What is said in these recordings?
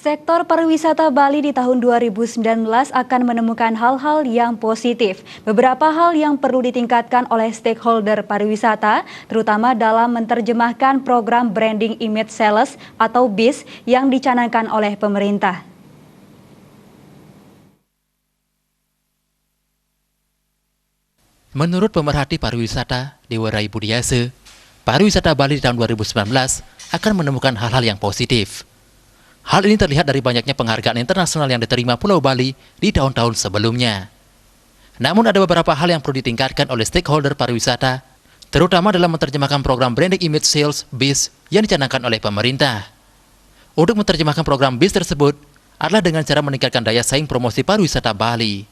Sektor pariwisata Bali di tahun 2019 akan menemukan hal-hal yang positif. Beberapa hal yang perlu ditingkatkan oleh stakeholder pariwisata, terutama dalam menerjemahkan program Branding Image Sales atau BIS yang dicanangkan oleh pemerintah. Menurut pemerhati pariwisata Dewa Rai Budiase, pariwisata Bali di tahun 2019 akan menemukan hal-hal yang positif. Hal ini terlihat dari banyaknya penghargaan internasional yang diterima Pulau Bali di tahun-tahun sebelumnya. Namun ada beberapa hal yang perlu ditingkatkan oleh stakeholder pariwisata, terutama dalam menerjemahkan program Branding Image Sales BIS yang dicanangkan oleh pemerintah. Untuk menerjemahkan program BIS tersebut adalah dengan cara meningkatkan daya saing promosi pariwisata Bali.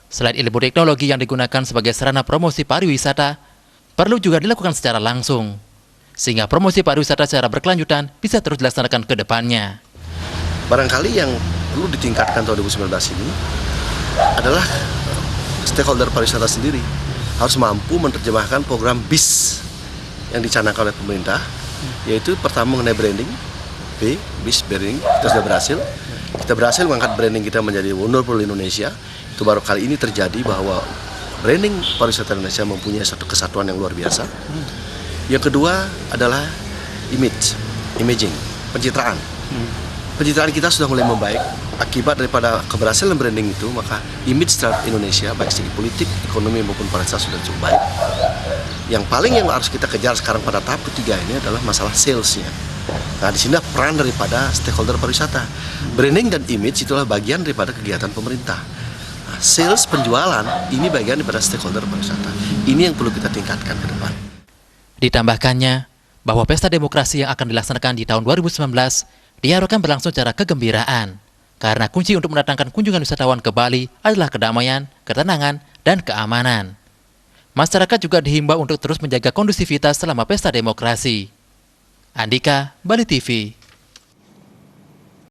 Selain ilmu teknologi yang digunakan sebagai sarana promosi pariwisata, perlu juga dilakukan secara langsung, sehingga promosi pariwisata secara berkelanjutan bisa terus dilaksanakan ke depannya. Barangkali yang perlu ditingkatkan tahun 2019 ini adalah stakeholder pariwisata sendiri harus mampu menerjemahkan program BIS yang dicanangkan oleh pemerintah, yaitu pertama mengenai branding, BIS branding, kita sudah berhasil. Kita berhasil mengangkat branding kita menjadi Wonderful Indonesia. Itu baru kali ini terjadi bahwa branding pariwisata Indonesia mempunyai satu kesatuan yang luar biasa. Yang kedua adalah imaging, pencitraan. Pencitraan kita sudah mulai membaik akibat daripada keberhasilan branding itu, maka image terhadap Indonesia baik segi politik, ekonomi maupun pariwisata sudah cukup baik. Yang paling yang harus kita kejar sekarang pada tahap ketiga ini adalah masalah salesnya. Nah, di sini peran daripada stakeholder pariwisata. Branding dan image itulah bagian daripada kegiatan pemerintah. Nah, sales penjualan ini bagian daripada stakeholder pariwisata. Ini yang perlu kita tingkatkan ke depan. Ditambahkannya bahwa pesta demokrasi yang akan dilaksanakan di tahun 2019 diharapkan berlangsung secara kegembiraan, karena kunci untuk mendatangkan kunjungan wisatawan ke Bali adalah kedamaian, ketenangan, dan keamanan. Masyarakat juga dihimbau untuk terus menjaga kondusivitas selama pesta demokrasi. Andika, Bali TV.